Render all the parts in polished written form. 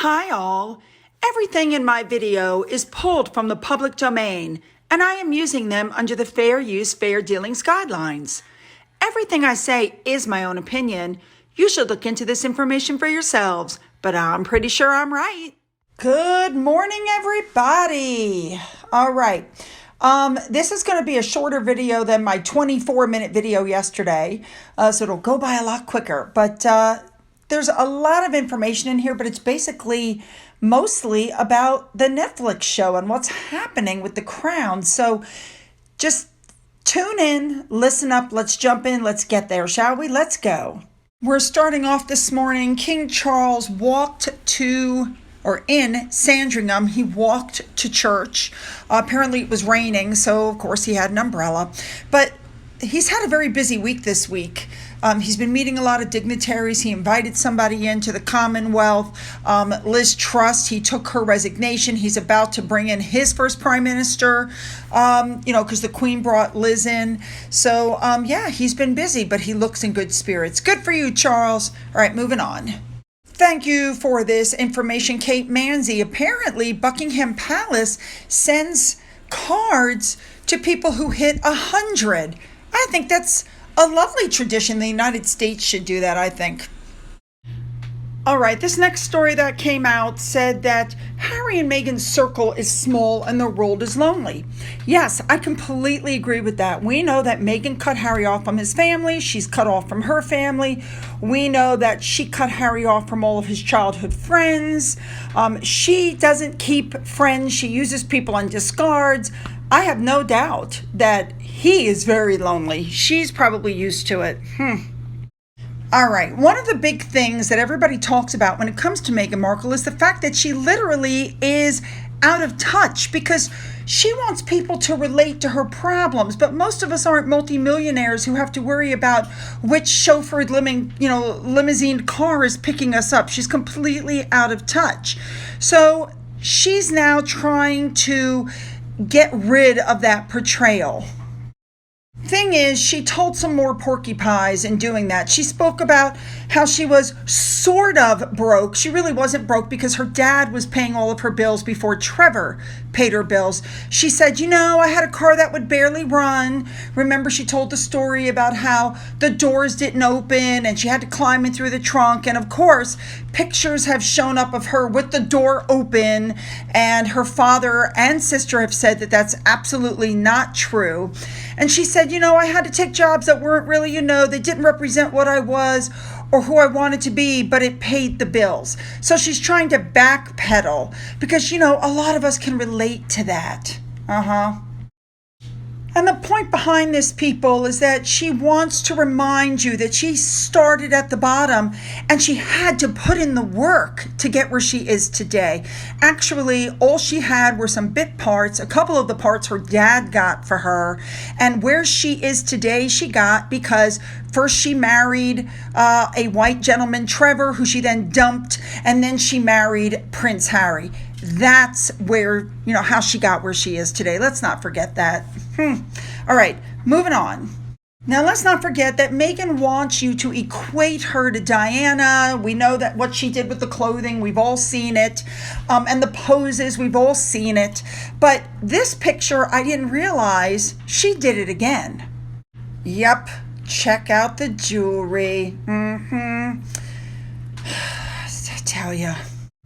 Hi all! Everything in my video is pulled from the public domain, and I am using them under the Fair Use, Fair Dealings guidelines. Everything I say is my own opinion. You should look into this information for yourselves, but I'm pretty sure I'm right. Good morning, everybody. All right. This is going to be a shorter video than my 24-minute video yesterday, so it'll go by a lot quicker. But there's a lot of information in here, but it's basically mostly about the Netflix show and what's happening with The Crown. So just tune in, listen up, let's jump in, let's get there, shall we? Let's go. We're starting off this morning. King Charles in Sandringham, he walked to church. Apparently it was raining, so of course he had an umbrella. But he's had a very busy week this week. He's been meeting a lot of dignitaries. He invited somebody into the Commonwealth. Liz Truss, he took her resignation. He's about to bring in his first prime minister, because the Queen brought Liz in. So, he's been busy, but he looks in good spirits. Good for you, Charles. All right, moving on. Thank you for this information, Kate Manzi. Apparently, Buckingham Palace sends cards to people who hit 100. I think that's a lovely tradition. The United States should do that, I think. All right, this next story that came out said that Harry and Meghan's circle is small and the world is lonely. Yes, I completely agree with that. We know that Meghan cut Harry off from his family. She's cut off from her family. We know that she cut Harry off from all of his childhood friends. She doesn't keep friends. She uses people and discards. I have no doubt that he is very lonely. She's probably used to it. All right, one of the big things that everybody talks about when it comes to Meghan Markle is the fact that she literally is out of touch because she wants people to relate to her problems, but most of us aren't multimillionaires who have to worry about which chauffeured limousine car is picking us up. She's completely out of touch. So she's now trying to get rid of that portrayal. Thing is, she told some more porcupines in doing that. She spoke about how she was sort of broke. She really wasn't broke because her dad was paying all of her bills before Trevor paid her bills. She said, I had a car that would barely run. Remember, she told the story about how the doors didn't open and she had to climb in through the trunk. And of course, pictures have shown up of her with the door open. And her father and sister have said that that's absolutely not true. And she said, I had to take jobs that weren't really, they didn't represent what I was or who I wanted to be, but it paid the bills. So she's trying to backpedal because, a lot of us can relate to that. And the point behind this, people, is that she wants to remind you that she started at the bottom and she had to put in the work to get where she is today. Actually, all she had were some bit parts, a couple of the parts her dad got for her. And where she is today, she got because first she married a white gentleman, Trevor, who she then dumped, and then she married Prince Harry. That's where, how she got where she is today. Let's not forget that. All right, moving on. Now, let's not forget that Meghan wants you to equate her to Diana. We know that what she did with the clothing, we've all seen it. And the poses, we've all seen it. But this picture, I didn't realize she did it again. Yep, check out the jewelry. I tell you.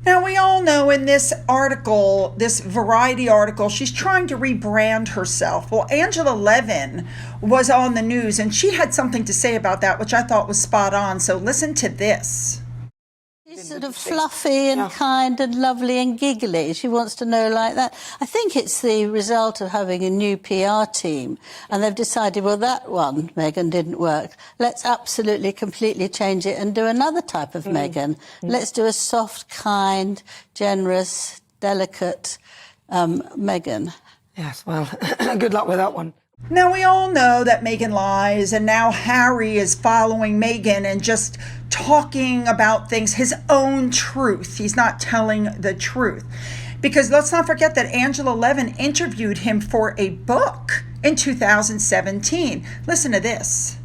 Now, we all know in this article, this Variety article, she's trying to rebrand herself. Well, Angela Levin was on the news, and she had something to say about that, which I thought was spot on. So listen to this. She's sort of fluffy and kind and lovely and giggly. She wants to know like that. I think it's the result of having a new PR team. And they've decided, well, that one, Meghan, didn't work. Let's absolutely, completely change it and do another type of Meghan. Let's do a soft, kind, generous, delicate Meghan. Yes, well, good luck with that one. Now, we all know that Meghan lies, and now Harry is following Meghan and just talking about things, his own truth. He's not telling the truth. Because let's not forget that Angela Levin interviewed him for a book in 2017. Listen to this.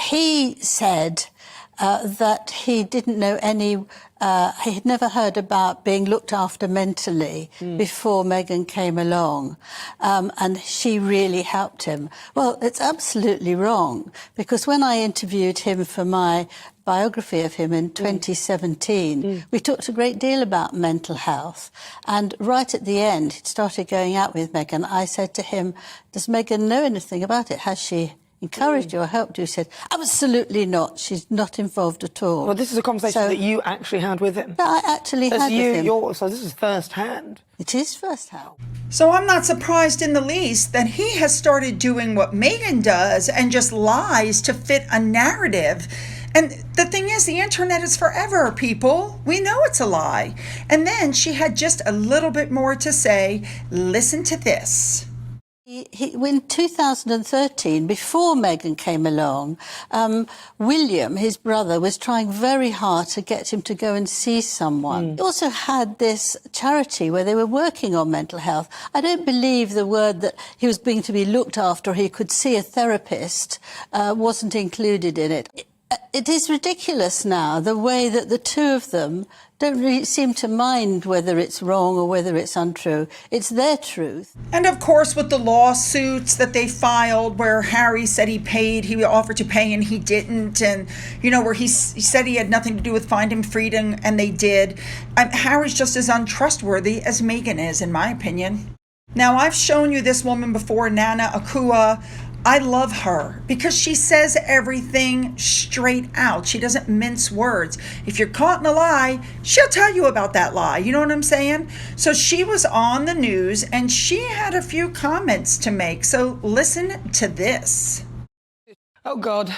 He said that he didn't know he had never heard about being looked after mentally before Meghan came along, and she really helped him. Well, it's absolutely wrong, because when I interviewed him for my biography of him in 2017, we talked a great deal about mental health. And right at the end, he started going out with Meghan. I said to him, does Meghan know anything about it? Has she encouraged you or helped you? He said, absolutely not. She's not involved at all. Well, this is a conversation that you actually had with him. I actually had with him. So this is first-hand. It is first-hand. So I'm not surprised in the least that he has started doing what Meghan does and just lies to fit a narrative. And the thing is, the internet is forever, people. We know it's a lie. And then she had just a little bit more to say. Listen to this. In 2013, before Meghan came along, William, his brother, was trying very hard to get him to go and see someone. He also had this charity where they were working on mental health. I don't believe the word that he was being to be looked after, or he could see a therapist, wasn't included in it. It is ridiculous now, the way that the two of them don't really seem to mind whether it's wrong or whether it's untrue. It's their truth. And of course, with the lawsuits that they filed where Harry said he offered to pay and he didn't, and, where he said he had nothing to do with Find Him Freedom, and they did. Harry's just as untrustworthy as Meghan is, in my opinion. Now, I've shown you this woman before, Nana Akua. I love her because she says everything straight out. She doesn't mince words. If you're caught in a lie, she'll tell you about that lie. You know what I'm saying? So she was on the news and she had a few comments to make. So listen to this. Oh, God.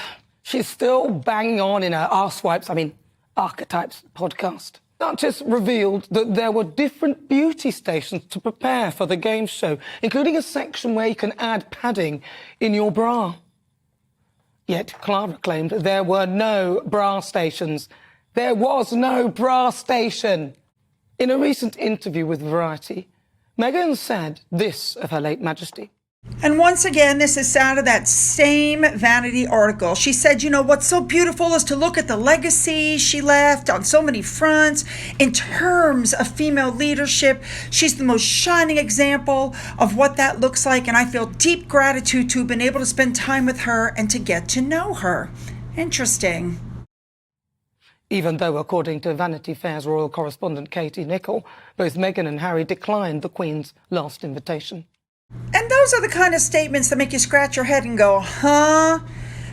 She's still banging on in her Archetypes podcast. Duchess revealed that there were different beauty stations to prepare for the game show, including a section where you can add padding in your bra. Yet Clara claimed there were no bra stations. There was no bra station. In a recent interview with Variety, Meghan said this of her late Majesty. And once again, this is out of that same Vanity article. She said, what's so beautiful is to look at the legacy she left on so many fronts. In terms of female leadership, she's the most shining example of what that looks like. And I feel deep gratitude to have been able to spend time with her and to get to know her. Interesting. Even though, according to Vanity Fair's royal correspondent Katie Nicholl, both Meghan and Harry declined the Queen's last invitation. And those are the kind of statements that make you scratch your head and go, huh?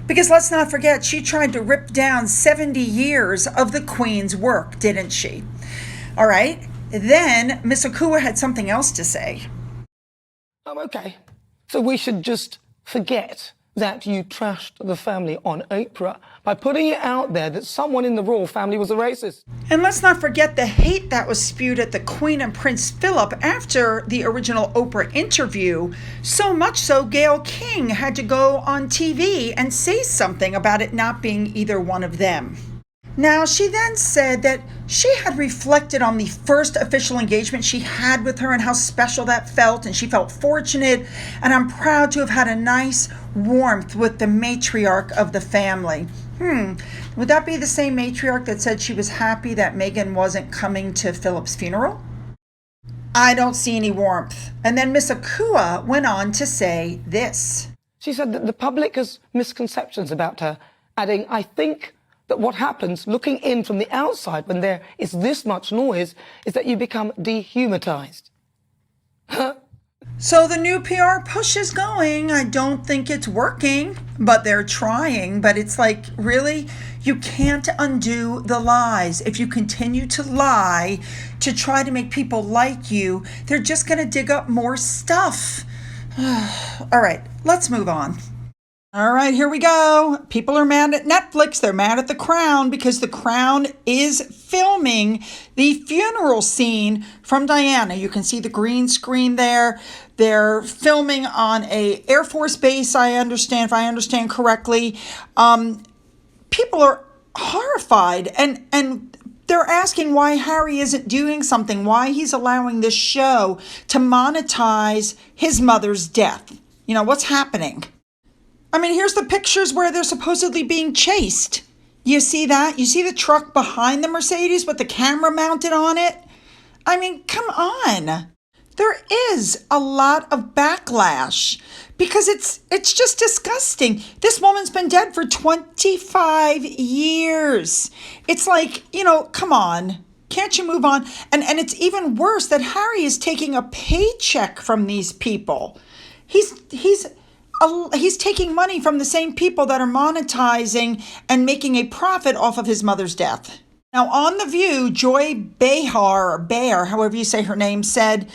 Because let's not forget, she tried to rip down 70 years of the Queen's work, didn't she? All right. Then Miss Akua had something else to say. Oh, okay. So we should just forget that you trashed the family on Oprah by putting it out there that someone in the royal family was a racist. And let's not forget the hate that was spewed at the Queen and Prince Philip after the original Oprah interview. So much so, Gayle King had to go on TV and say something about it not being either one of them. Now, she then said that she had reflected on the first official engagement she had with her and how special that felt, and she felt fortunate, and I'm proud to have had a nice warmth with the matriarch of the family. Would that be the same matriarch that said she was happy that Meghan wasn't coming to Philip's funeral? I don't see any warmth. And then Miss Akua went on to say this. She said that the public has misconceptions about her, adding, I think that what happens looking in from the outside when there is this much noise is that you become dehumanized. So the new PR push is going. I don't think it's working, but they're trying. But it's like, really? You can't undo the lies. If you continue to lie to try to make people like you, they're just going to dig up more stuff. All right, let's move on. All right, here we go. People are mad at Netflix. They're mad at The Crown because The Crown is filming the funeral scene from Diana. You can see the green screen there. They're filming on a Air Force base, if I understand correctly. People are horrified and they're asking why Harry isn't doing something, why he's allowing this show to monetize his mother's death. What's happening? I mean, here's the pictures where they're supposedly being chased. You see that? You see the truck behind the Mercedes with the camera mounted on it? I mean, come on. There is a lot of backlash because it's just disgusting. This woman's been dead for 25 years. It's like, come on. Can't you move on? And it's even worse that Harry is taking a paycheck from these people. He's taking money from the same people that are monetizing and making a profit off of his mother's death. Now, on The View, Joy Behar, or Bear, however you say her name, said,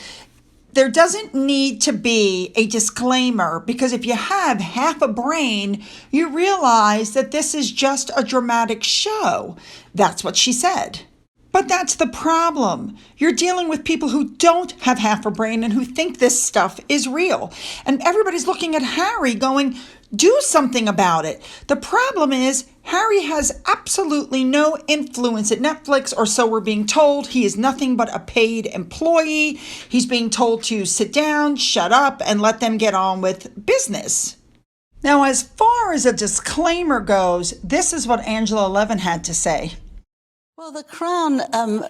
there doesn't need to be a disclaimer because if you have half a brain, you realize that this is just a dramatic show. That's what she said. But that's the problem. You're dealing with people who don't have half a brain and who think this stuff is real. And everybody's looking at Harry going, do something about it. The problem is Harry has absolutely no influence at Netflix, or so we're being told. He is nothing but a paid employee. He's being told to sit down, shut up, and let them get on with business. Now, as far as a disclaimer goes, this is what Angela Levin had to say. Well, The Crown,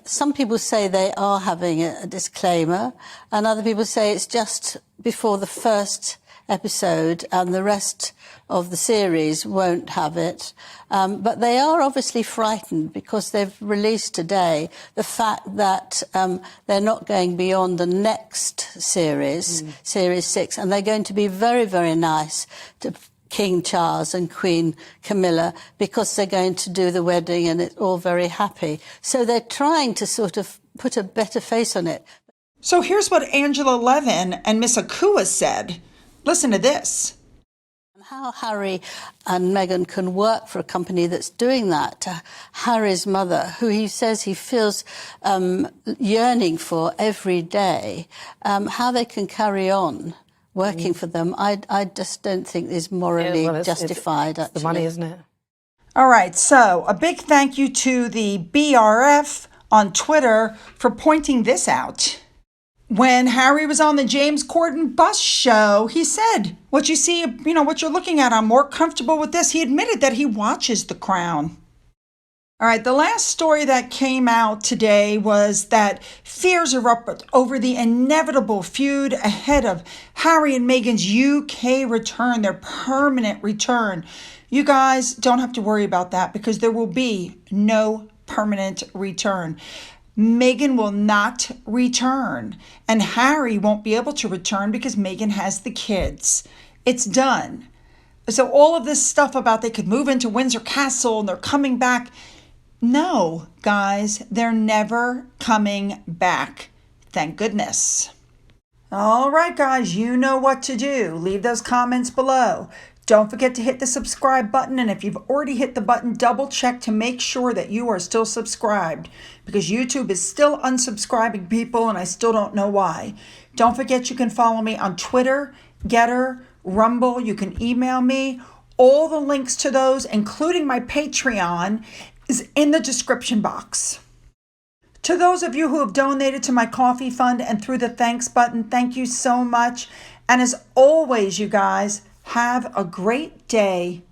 some people say they are having a disclaimer, and other people say it's just before the first episode and the rest of the series won't have it. But they are obviously frightened because they've released today the fact that they're not going beyond the next series, Series 6, and they're going to be very, very nice to King Charles and Queen Camilla because they're going to do the wedding and it's all very happy. So they're trying to sort of put a better face on it. So here's what Angela Levin and Miss Akua said. Listen to this. How Harry and Meghan can work for a company that's doing that to Harry's mother, who he says he feels yearning for every day, how they can carry on working for them, I just don't think is morally justified. It's the money, isn't it? All right, so a big thank you to the BRF on Twitter for pointing this out. When Harry was on the James Corden bus show, he said, what you see, what you're looking at, I'm more comfortable with this. He admitted that he watches The Crown. All right, the last story that came out today was that fears are up over the inevitable feud ahead of Harry and Meghan's UK return, their permanent return. You guys don't have to worry about that because there will be no permanent return. Meghan will not return, and Harry won't be able to return because Meghan has the kids. It's done. So all of this stuff about they could move into Windsor Castle and they're coming back, no, guys, they're never coming back. Thank goodness. All right, guys, you know what to do. Leave those comments below. Don't forget to hit the subscribe button. And if you've already hit the button, double check to make sure that you are still subscribed because YouTube is still unsubscribing people and I still don't know why. Don't forget you can follow me on Twitter, Getter, Rumble. You can email me. All the links to those, including my Patreon, is in the description box. To those of you who have donated to my coffee fund and through the thanks button, thank you so much. And as always, you guys, have a great day.